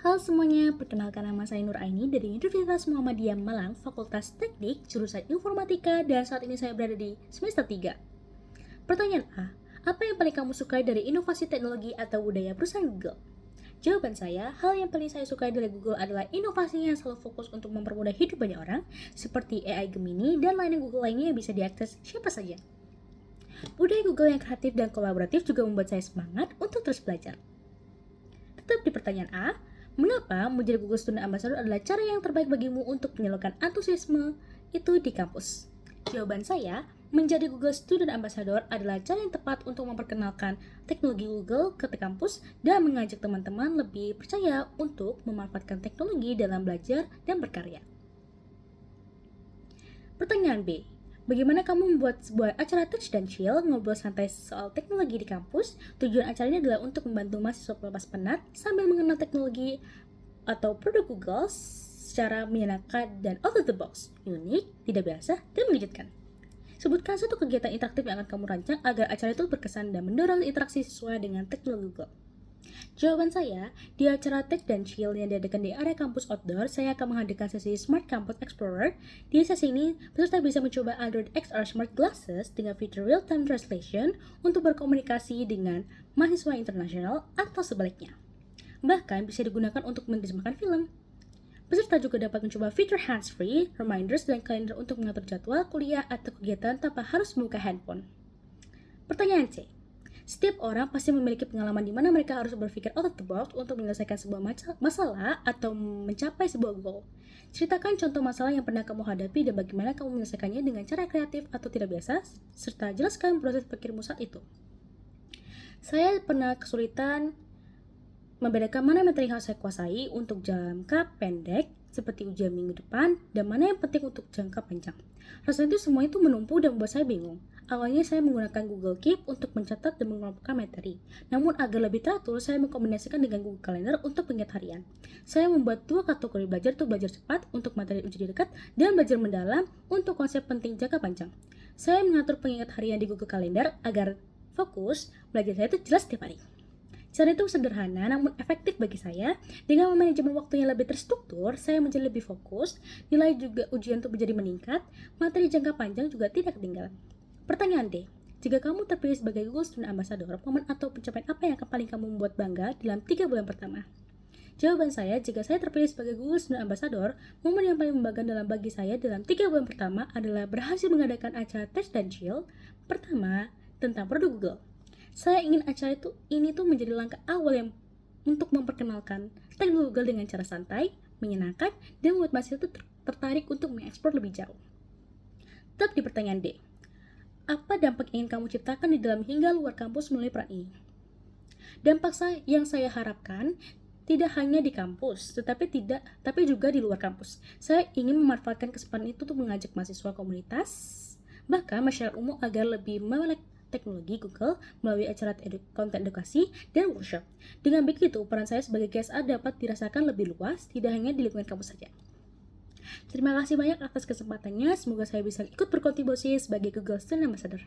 Halo semuanya, perkenalkan nama saya Nur Aini dari Universitas Muhammadiyah Malang, Fakultas Teknik, jurusan Informatika, dan saat ini saya berada di semester 3. Pertanyaan A, apa yang paling kamu sukai dari inovasi teknologi atau budaya perusahaan Google? Jawaban saya, hal yang paling saya sukai dari Google adalah inovasinya yang selalu fokus untuk mempermudah hidup banyak orang, seperti AI Gemini dan layanan Google lainnya yang bisa diakses siapa saja. Budaya Google yang kreatif dan kolaboratif juga membuat saya semangat untuk terus belajar. Tetap di pertanyaan A, mengapa menjadi Google Student Ambassador adalah cara yang terbaik bagimu untuk menyalurkan antusiasme itu di kampus? Jawaban saya, menjadi Google Student Ambassador adalah cara yang tepat untuk memperkenalkan teknologi Google ke kampus dan mengajak teman-teman lebih percaya untuk memanfaatkan teknologi dalam belajar dan berkarya. Pertanyaan B, bagaimana kamu membuat sebuah acara touch dan chill ngobrol santai soal teknologi di kampus? Tujuan acara ini adalah untuk membantu mahasiswa pelepas penat sambil mengenal teknologi atau produk Google secara menyenangkan dan out of the box, unik, tidak biasa, dan mengejutkan. Sebutkan satu kegiatan interaktif yang akan kamu rancang agar acara itu berkesan dan mendorong interaksi sesuai dengan teknologi Google. Jawaban saya, di acara Tech dan Chill yang diadakan di area kampus outdoor, saya akan menghadirkan sesi Smart Campus Explorer. Di sesi ini, peserta bisa mencoba Android XR Smart Glasses dengan fitur real-time translation untuk berkomunikasi dengan mahasiswa internasional atau sebaliknya. Bahkan bisa digunakan untuk menerjemahkan film. Peserta juga dapat mencoba fitur hands-free, reminders, dan kalender untuk mengatur jadwal kuliah atau kegiatan tanpa harus membuka handphone. Pertanyaan C. Setiap orang pasti memiliki pengalaman di mana mereka harus berpikir out of the box untuk menyelesaikan sebuah masalah atau mencapai sebuah goal. Ceritakan contoh masalah yang pernah kamu hadapi dan bagaimana kamu menyelesaikannya dengan cara kreatif atau tidak biasa, serta jelaskan proses pikirmu saat itu. Saya pernah kesulitan membedakan mana materi yang harus saya kuasai untuk jangka pendek, seperti ujian minggu depan, dan mana yang penting untuk jangka panjang. Rasanya semua itu menumpuk dan membuat saya bingung. Awalnya saya menggunakan Google Keep untuk mencatat dan mengelompokkan materi. Namun agar lebih teratur, saya mengkombinasikan dengan Google Calendar untuk pengingat harian. Saya membuat 2 kategori belajar untuk belajar cepat untuk materi uji dekat dan belajar mendalam untuk konsep penting jangka panjang. Saya mengatur pengingat harian di Google Calendar agar fokus belajar saya itu jelas setiap hari. Cara itu sederhana namun efektif bagi saya. Dengan manajemen waktu yang lebih terstruktur, saya menjadi lebih fokus, nilai juga ujian itu menjadi meningkat, materi jangka panjang juga tidak ketinggalan. Pertanyaan D. Jika kamu terpilih sebagai Google Student Ambassador, momen atau pencapaian apa yang akan paling kamu membuat bangga dalam 3 bulan pertama? Jawaban saya, jika saya terpilih sebagai Google Student Ambassador, momen yang paling membanggakan dalam bagi saya dalam 3 bulan pertama adalah berhasil mengadakan acara Tech dan Chill pertama tentang produk Google. Saya ingin acara ini menjadi langkah awal yang untuk memperkenalkan teknologi Google dengan cara santai, menyenangkan, dan membuat mahasiswa itu tertarik untuk mengeksplor lebih jauh. Tetap di pertanyaan D. Apa dampak yang ingin kamu ciptakan di dalam hingga luar kampus melalui peran ini? Dampak yang saya harapkan tidak hanya di kampus, tapi juga di luar kampus. Saya ingin memanfaatkan kesempatan itu untuk mengajak mahasiswa komunitas, bahkan masyarakat umum agar lebih melek teknologi Google melalui acara konten edukasi dan workshop. Dengan begitu, peran saya sebagai GSA dapat dirasakan lebih luas, tidak hanya di lingkungan kampus saja. Terima kasih banyak atas kesempatannya. Semoga saya bisa ikut berkontribusi sebagai Google Student Ambassador.